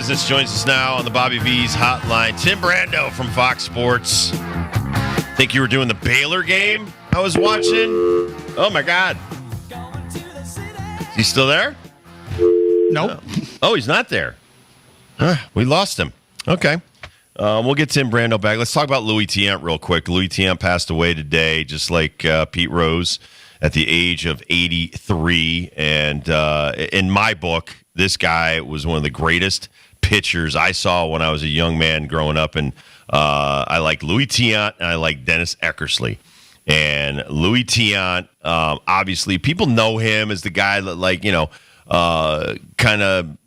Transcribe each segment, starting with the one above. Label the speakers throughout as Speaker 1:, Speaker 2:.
Speaker 1: Business joins us now on the Bobby V's hotline. Tim Brando from Fox Sports. Think you were doing the Baylor game I was watching? Oh, my God. Is he still there?
Speaker 2: Nope.
Speaker 1: Oh, he's not there. We lost him. Okay. We'll get Tim Brando back. Let's talk about Louis Tiant real quick. Louis Tiant passed away today, just like Pete Rose, at the age of 83. And in my book, this guy was one of the greatest pitchers I saw when I was a young man growing up. And I like Louis Tiant and I like Dennis Eckersley. And Louis Tiant, obviously, people know him as the guy that, kind of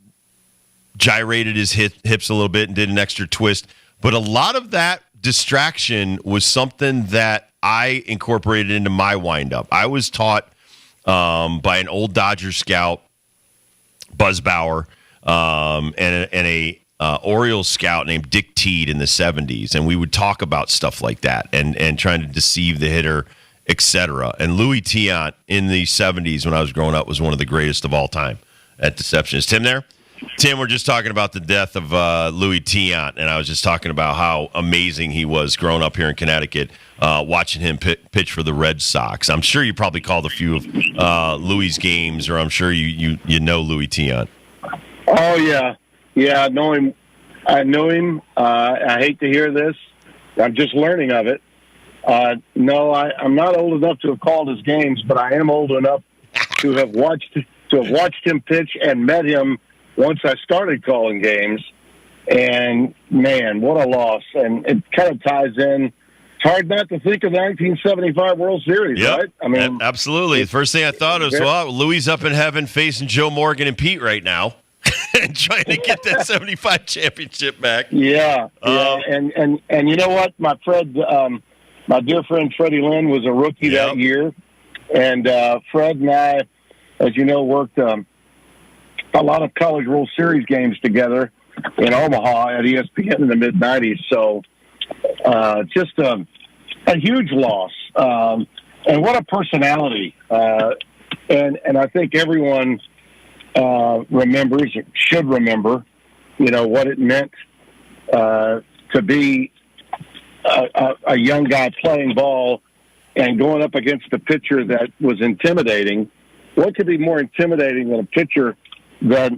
Speaker 1: gyrated his hips a little bit and did an extra twist. But a lot of that distraction was something that I incorporated into my windup. I was taught by an old Dodger scout, Buzz Bauer, and a Orioles scout named Dick Teed in the 70s. And we would talk about stuff like that and trying to deceive the hitter, etc. And Louis Tiant in the 70s when I was growing up was one of the greatest of all time at deception. Is Tim there? Tim, we're just talking about the death of Louis Tiant, and I was just talking about how amazing he was growing up here in Connecticut, watching him pitch for the Red Sox. I'm sure you probably called a few of Louis' games, or I'm sure you know Louis Tiant.
Speaker 3: Oh, yeah. Yeah, I know him. I hate to hear this. I'm just learning of it. No, I'm not old enough to have called his games, but I am old enough to have watched him pitch and met him once I started calling games. And, man, what a loss. And it kind of ties in. It's hard not to think of the 1975 World Series,
Speaker 1: yep.
Speaker 3: Right? I mean,
Speaker 1: absolutely. The first thing I thought was, well, Louis up in heaven facing Joe Morgan and Pete right now and trying to get that 75 championship back.
Speaker 3: Yeah. And you know what? My dear friend Freddie Lynn was a rookie that year. And Fred and I, as you know, worked a lot of College World Series games together in Omaha at ESPN in the mid-'90s. So just a huge loss. And what a personality. And I think everyone remembers, should remember, what it meant to be a young guy playing ball and going up against a pitcher that was intimidating. What could be more intimidating than a pitcher that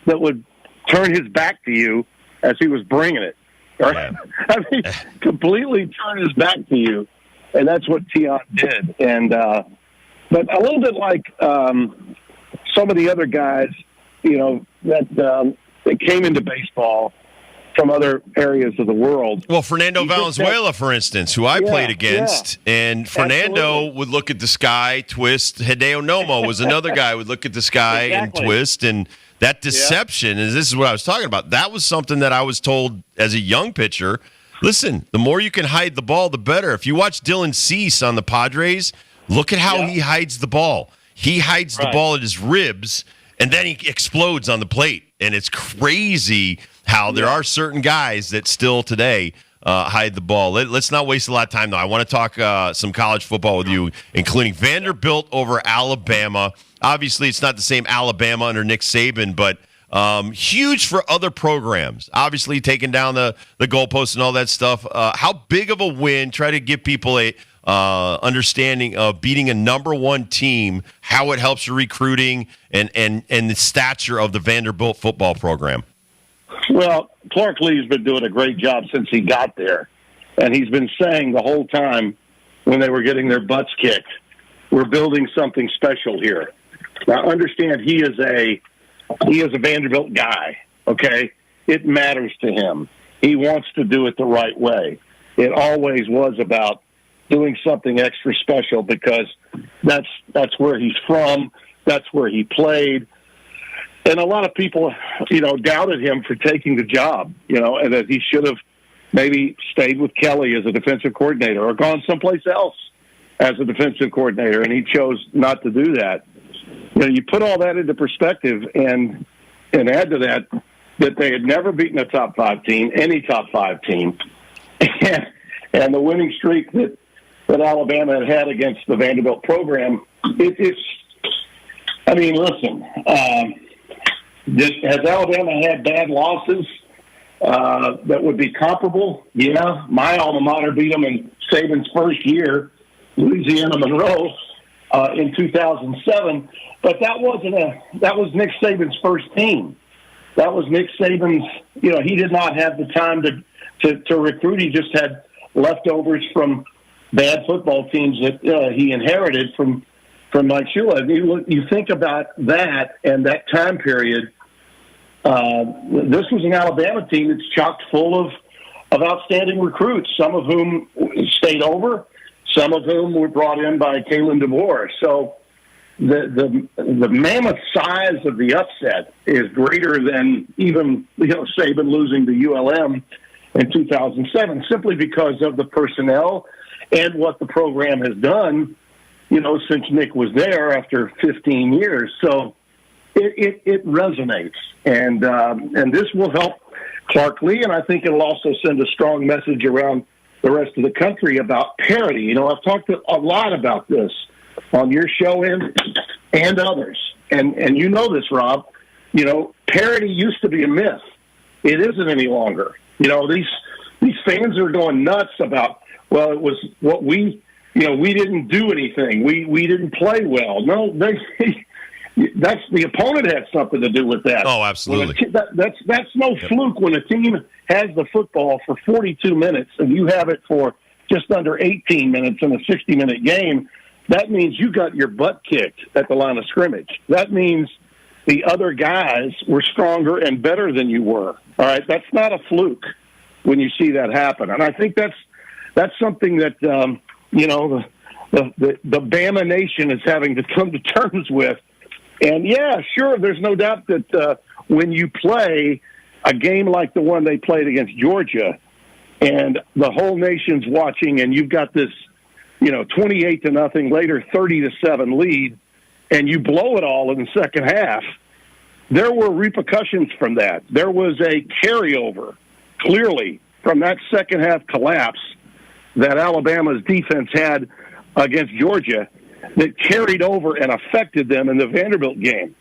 Speaker 3: would turn his back to you as he was bringing it? Right? Yeah. I mean, completely turn his back to you, and that's what Tiant did. And but a little bit like some of the other guys, that came into baseball from other areas of the world.
Speaker 1: Well, Fernando Valenzuela, for instance, who I played against, and Fernando would look at the sky, twist. Hideo Nomo was another guy who would look at the sky and twist, and that deception, and this is what I was talking about, that was something that I was told as a young pitcher. Listen, the more you can hide the ball, the better. If you watch Dylan Cease on the Padres, look at how he hides the ball. He hides the ball at his ribs, and then he explodes on the plate, and it's crazy how there are certain guys that still today hide the ball. Let's not waste a lot of time, though. I want to talk some college football with you, including Vanderbilt over Alabama. Obviously, it's not the same Alabama under Nick Saban, but huge for other programs. Obviously, taking down the goalposts and all that stuff. How big of a win? Try to give people a understanding of beating a number one team, how it helps your recruiting and the stature of the Vanderbilt football program.
Speaker 3: Well, Clark Lee's been doing a great job since he got there. And he's been saying the whole time when they were getting their butts kicked, we're building something special here. Now, understand he is a Vanderbilt guy, okay? It matters to him. He wants to do it the right way. It always was about doing something extra special because that's where he's from, that's where he played. And a lot of people, doubted him for taking the job, and that he should have maybe stayed with Kelly as a defensive coordinator or gone someplace else as a defensive coordinator, and he chose not to do that. You put all that into perspective and add to that they had never beaten a top five team, any top five team, and the winning streak that Alabama had against the Vanderbilt program. Listen. Has Alabama had bad losses that would be comparable? Yeah. My alma mater beat them in Saban's first year, Louisiana Monroe, in 2007. But that was Nick Saban's first team. That was Nick Saban's. He did not have the time to recruit. He just had leftovers from bad football teams that he inherited from Mike Shula. You think about that and that time period. This was an Alabama team that's chock full of outstanding recruits, some of whom stayed over, some of whom were brought in by Kalen DeVore. So the mammoth size of the upset is greater than even Saban losing to ULM in 2007, simply because of the personnel and what the program has done, since Nick was there after 15 years. So it resonates, and this will help Clark Lee, and I think it'll also send a strong message around the rest of the country about parity. I've talked a lot about this on your show and others, and this, Rob. Parity used to be a myth. It isn't any longer. These fans are going nuts about, well, it was what we didn't do anything. We didn't play well. No, that's the opponent had something to do with that.
Speaker 1: Oh, absolutely.
Speaker 3: That's no fluke when a team has the football for 42 minutes and you have it for just under 18 minutes in a 60-minute game. That means you got your butt kicked at the line of scrimmage. That means the other guys were stronger and better than you were. All right, that's not a fluke when you see that happen, and I think that's something that the Bama Nation is having to come to terms with. And yeah, sure, there's no doubt that when you play a game like the one they played against Georgia, and the whole nation's watching, and you've got this 28-0, later 30-7 lead, and you blow it all in the second half, there were repercussions from that. There was a carryover, clearly, from that second half collapse that Alabama's defense had against Georgia that carried over and affected them in the Vanderbilt game.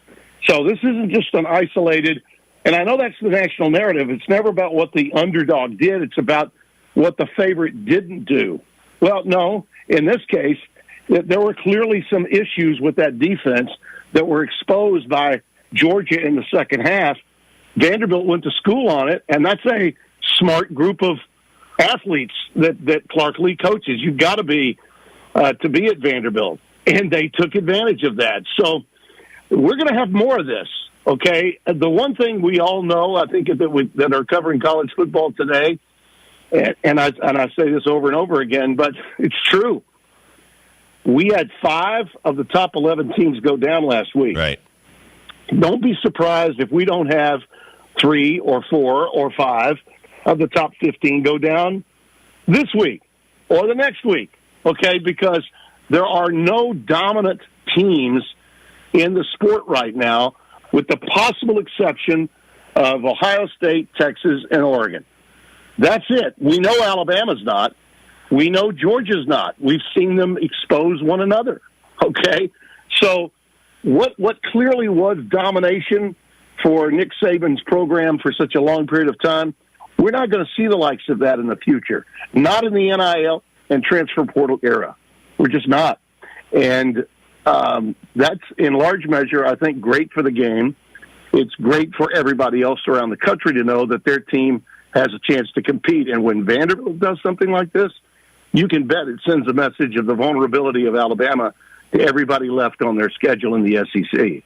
Speaker 3: So this isn't just an isolated, and I know that's the national narrative. It's never about what the underdog did. It's about what the favorite didn't do. Well, no, in this case, there were clearly some issues with that defense that were exposed by Georgia in the second half. Vanderbilt went to school on it, and that's a smart group of athletes that Clark Lee coaches. You've got to be at Vanderbilt, and they took advantage of that. So we're going to have more of this, okay? The one thing we all know, I think, that are covering college football today, and I say this over and over again, but it's true. We had 5 of the top 11 teams go down last week.
Speaker 1: Right.
Speaker 3: Don't be surprised if we don't have 3 or 4 or 5 of the top 15 go down this week or the next week, okay? Because there are no dominant teams in the sport right now, with the possible exception of Ohio State, Texas, and Oregon. That's it. We know Alabama's not. We know Georgia's not. We've seen them expose one another, okay? So what clearly was domination for Nick Saban's program for such a long period of time, we're not going to see the likes of that in the future. Not in the NIL and transfer portal era. We're just not. And that's, in large measure, I think, great for the game. It's great for everybody else around the country to know that their team has a chance to compete. And when Vanderbilt does something like this, you can bet it sends a message of the vulnerability of Alabama to everybody left on their schedule in the SEC.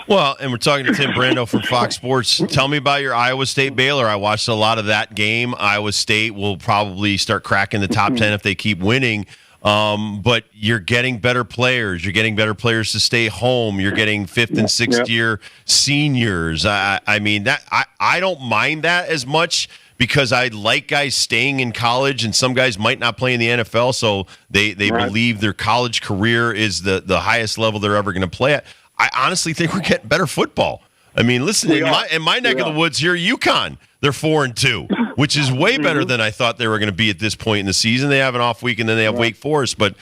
Speaker 1: Well, and we're talking to Tim Brando from Fox Sports. Tell me about your Iowa State Baylor. I watched a lot of that game. Iowa State will probably start cracking the top 10 if they keep winning. But you're getting better players. You're getting better players to stay home. You're getting 5th and 6th year seniors. I mean, that I don't mind that as much, because I like guys staying in college, and some guys might not play in the NFL, so they believe their college career is the highest level they're ever going to play at. I honestly think we're getting better football. I mean, listen, in my neck of the woods here, UConn, they're 4-2, which is way better than I thought they were going to be at this point in the season. They have an off week, and then they have Wake Forest. But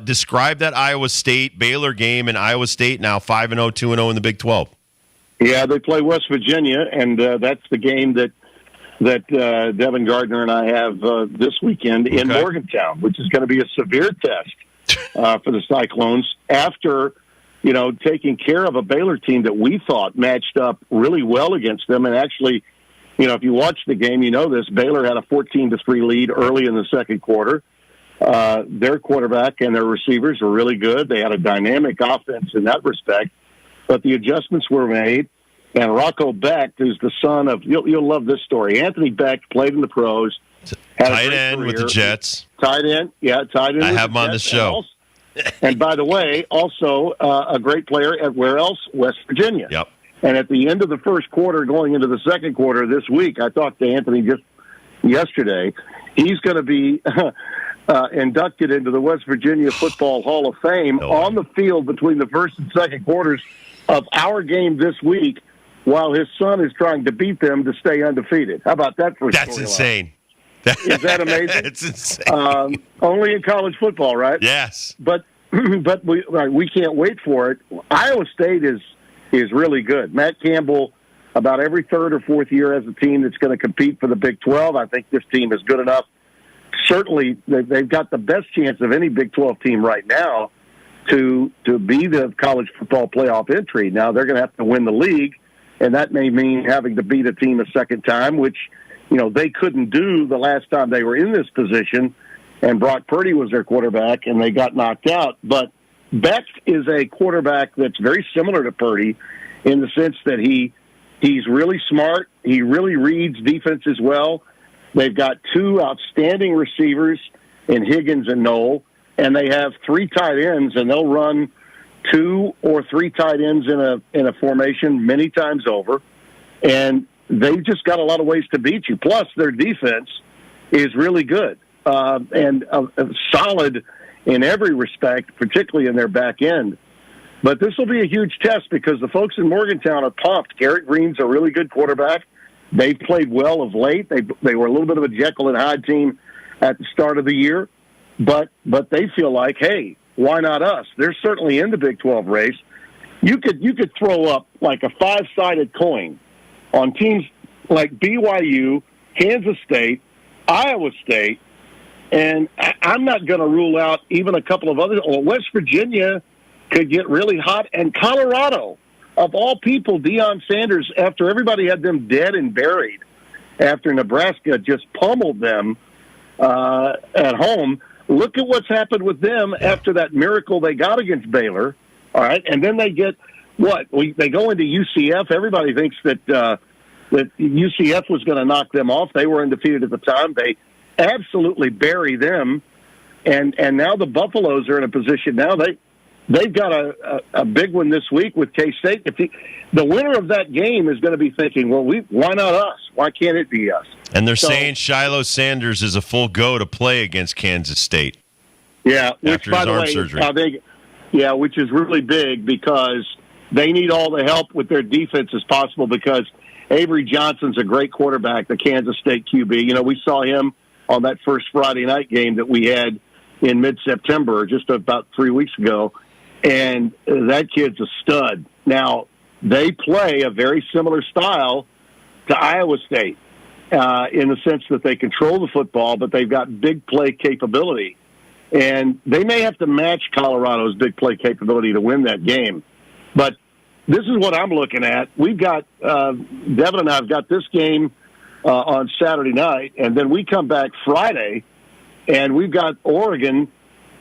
Speaker 1: describe that Iowa State Baylor game, and Iowa State now 5-0, 2-0 in the Big 12.
Speaker 3: Yeah, they play West Virginia, and that's the game that Devin Gardner and I have this weekend in Morgantown, which is going to be a severe test for the Cyclones after, taking care of a Baylor team that we thought matched up really well against them. And actually, if you watch the game, this. Baylor had a 14-3 lead early in the second quarter. Their quarterback and their receivers were really good. They had a dynamic offense in that respect. But the adjustments were made. And Rocco Becht, who's the son of, you'll love this story. Anthony Becht played in the pros.
Speaker 1: Tight end with the Jets.
Speaker 3: Tight end.
Speaker 1: I have him on the show.
Speaker 3: And by the way, also a great player at where else? West Virginia.
Speaker 1: Yep.
Speaker 3: And at the end of the first quarter, going into the second quarter this week, I talked to Anthony just yesterday. He's going to be inducted into the West Virginia Football Hall of Fame on the field between the first and second quarters of our game this week, while his son is trying to beat them to stay undefeated. How about that for a
Speaker 1: That's insane.
Speaker 3: Is that amazing?
Speaker 1: It's insane.
Speaker 3: Only in college football, right?
Speaker 1: Yes.
Speaker 3: But we can't wait for it. Iowa State is really good. Matt Campbell, about every third or fourth year, has a team that's going to compete for the Big 12. I think this team is good enough. Certainly, they've got the best chance of any Big 12 team right now to be the college football playoff entry. Now, they're going to have to win the league, and that may mean having to beat a team a second time, which, they couldn't do the last time they were in this position, and Brock Purdy was their quarterback, and they got knocked out. But Becht is a quarterback that's very similar to Purdy in the sense that he's really smart. He really reads defenses well. They've got two outstanding receivers in Higgins and Knoll, and they have three tight ends, and they'll run 2 or 3 tight ends in a formation many times over. And they've just got a lot of ways to beat you. Plus, their defense is really good and solid in every respect, particularly in their back end. But this will be a huge test because the folks in Morgantown are pumped. Garrett Green's a really good quarterback. They played well of late. They were a little bit of a Jekyll and Hyde team at the start of the year, but they feel like, hey, why not us? They're certainly in the Big 12 race. You could throw up like a 5-sided coin on teams like BYU, Kansas State, Iowa State, and I'm not going to rule out even a couple of others. Well, West Virginia could get really hot, and Colorado, of all people, Deion Sanders, after everybody had them dead and buried, after Nebraska just pummeled them at home, look at what's happened with them after that miracle they got against Baylor, all right? And then they get, they go into UCF. Everybody thinks that UCF was going to knock them off. They were undefeated at the time. They absolutely bury them. And now the Buffaloes are in a position now. They've got a big one this week with K-State. The winner of that game is going to be thinking, well, why not us? Why can't it be us?
Speaker 1: And they're saying Shiloh Sanders is a full go to play against Kansas State.
Speaker 3: Yeah,
Speaker 1: after his arm surgery.
Speaker 3: Which is really big because they need all the help with their defense as possible because Avery Johnson's a great quarterback, the Kansas State QB. We saw him on that first Friday night game that we had in mid-September, just about 3 weeks ago. And that kid's a stud. Now, they play a very similar style to Iowa State in the sense that they control the football, but they've got big play capability. And they may have to match Colorado's big play capability to win that game. But this is what I'm looking at. We've got, Devin and I have got this game on Saturday night, and then we come back Friday, and we've got Oregon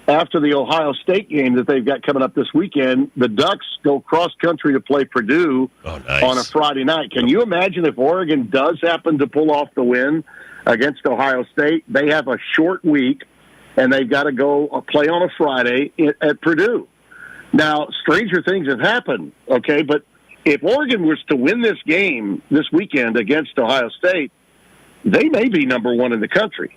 Speaker 3: after the Ohio State game that they've got coming up this weekend. The Ducks go cross-country to play Purdue on a Friday night. Can you imagine if Oregon does happen to pull off the win against Ohio State? They have a short week, and they've got to go play on a Friday at Purdue. Now, stranger things have happened, okay? But if Oregon was to win this game this weekend against Ohio State, they may be number one in the country.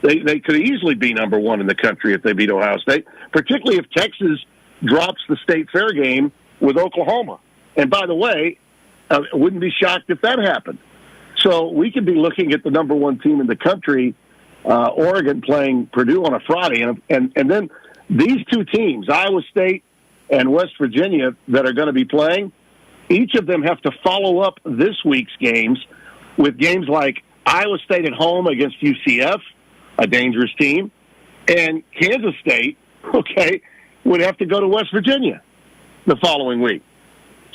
Speaker 3: They could easily be number one in the country if they beat Ohio State, particularly if Texas drops the state fair game with Oklahoma. And by the way, I wouldn't be shocked if that happened. So we could be looking at the number one team in the country, Oregon, playing Purdue on a Friday. And then these two teams, Iowa State and West Virginia, that are going to be playing, each of them have to follow up this week's games with games like Iowa State at home against UCF, a dangerous team, and Kansas State, would have to go to West Virginia the following week.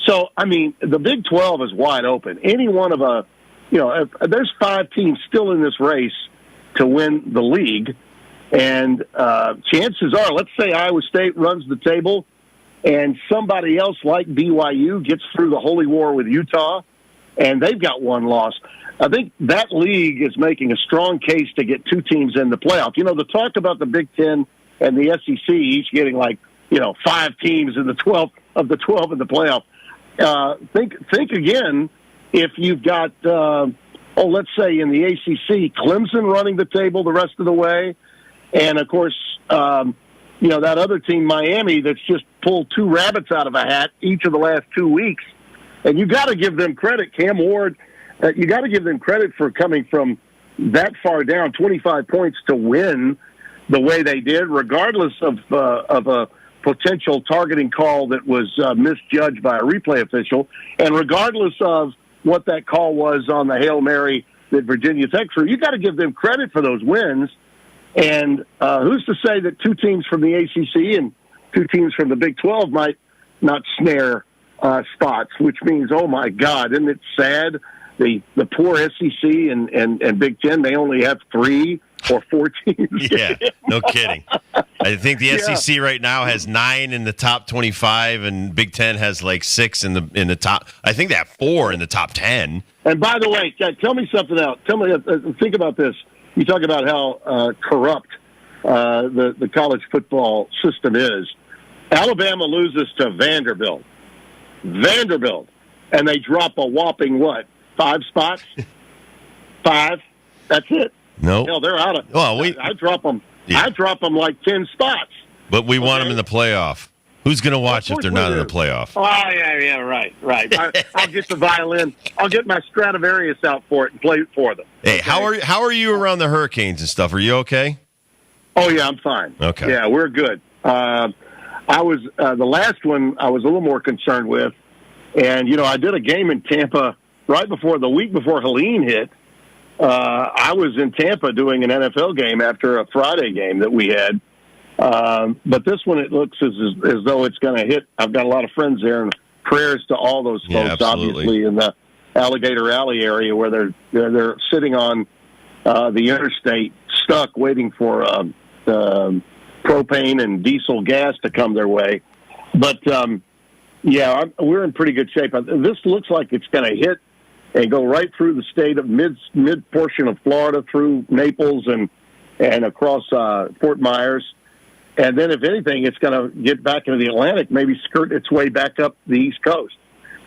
Speaker 3: So, I mean, the Big 12 is wide open. Any one of there's 5 teams still in this race to win the league, and chances are, let's say Iowa State runs the table and somebody else like BYU gets through the holy war with Utah, and they've got one loss. I think that league is making a strong case to get 2 teams in the playoff. The talk about the Big Ten and the SEC each getting 5 teams in the 12 in the playoff. Think again if you've got, let's say in the ACC, Clemson running the table the rest of the way, and of course, that other team, Miami, that's just pulled 2 rabbits out of a hat each of the last 2 weeks. And you got to give them credit, Cam Ward. You got to give them credit for coming from that far down, 25 points, to win the way they did, regardless of a potential targeting call that was misjudged by a replay official, and regardless of what that call was on the Hail Mary that Virginia Tech threw. You got to give them credit for those wins. And who's to say that 2 teams from the ACC and 2 teams from the Big 12 might not snare spots, which means, oh, my God, isn't it sad? The poor SEC and Big Ten, they only have 3 or 4 teams.
Speaker 1: Yeah, no kidding. I think the SEC right now has 9 in the top 25, and Big Ten has 6 in the top. I think they have 4 in the top 10.
Speaker 3: And by the way, tell me something else. Think about this. You talk about how corrupt the college football system is. Alabama loses to Vanderbilt, and they drop a whopping 5 spots? 5. That's it.
Speaker 1: No,
Speaker 3: hell, they're out of.
Speaker 1: Well,
Speaker 3: I drop them. Yeah. I drop them 10 spots.
Speaker 1: But we want them in the playoff. Who's going to watch if they're not in the playoff?
Speaker 3: Oh, yeah, right. I'll get the violin. I'll get my Stradivarius out for it and play it for them.
Speaker 1: Hey, okay? How are you around the hurricanes and stuff? Are you okay?
Speaker 3: Oh yeah, I'm fine.
Speaker 1: Okay.
Speaker 3: Yeah, we're good. I was the last one I was a little more concerned with, and I did a game in Tampa the week before Helene hit. I was in Tampa doing an NFL game after a Friday game that we had. But this one, it looks as though it's going to hit. I've got a lot of friends there, and prayers to all those folks, obviously, in the Alligator Alley area where they're sitting on the interstate, stuck, waiting for propane and diesel gas to come their way. But, we're in pretty good shape. This looks like it's going to hit and go right through the state of mid portion of Florida, through Naples and across Fort Myers. And then, if anything, it's going to get back into the Atlantic, maybe skirt its way back up the East Coast.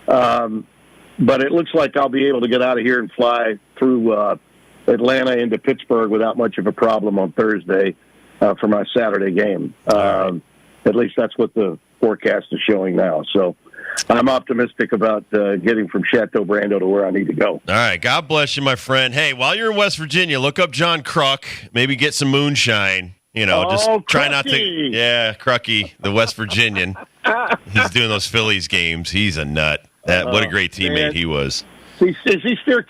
Speaker 3: But it looks like I'll be able to get out of here and fly through Atlanta into Pittsburgh without much of a problem on Thursday for my Saturday game. At least that's what the forecast is showing now. So I'm optimistic about getting from Chateau Brando to where I need to go.
Speaker 1: All right. God bless you, my friend. Hey, while you're in West Virginia, look up John Kruk. Maybe get some moonshine. Just try not to. Yeah, Crucky, the West Virginian. He's doing those Phillies games. He's a nut. What a great teammate he was.
Speaker 3: Is he still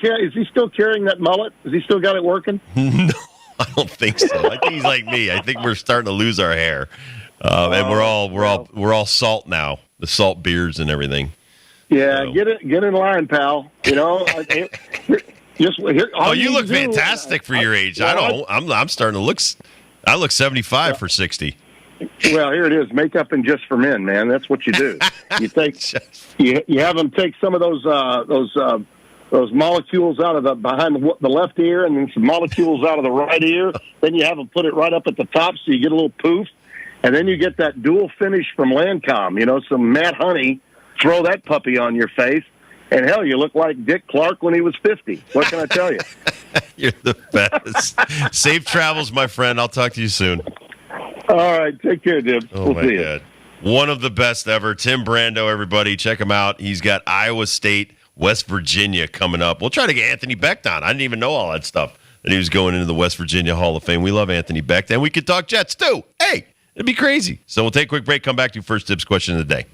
Speaker 3: carrying that mullet? Has he still got it working?
Speaker 1: No, I don't think so. I think he's like me. I think we're starting to lose our hair, and we're all salt now. The salt beards and everything.
Speaker 3: Yeah, so. Get in line, pal. You
Speaker 1: look fantastic for your age. I'm starting to look. I look 75 for 60.
Speaker 3: Well, here it is. Makeup and just for men, man. That's what you do. You you have them take some of those molecules out of behind the left ear, and then some molecules out of the right ear. Then you have them put it right up at the top, so you get a little poof. And then you get that dual finish from Lancome. Some Matt Honey. Throw that puppy on your face, and hell, you look like Dick Clark when he was 50. What can I tell you?
Speaker 1: You're the best. Safe travels, my friend. I'll talk to you soon.
Speaker 3: All right. Take care, Dib.
Speaker 1: Oh, my God. One of the best ever. Tim Brando, everybody. Check him out. He's got Iowa State, West Virginia coming up. We'll try to get Anthony Becht on. I didn't even know all that stuff, that he was going into the West Virginia Hall of Fame. We love Anthony Becht, and we could talk Jets, too. Hey, it'd be crazy. So we'll take a quick break, come back to First Dibs question of the day.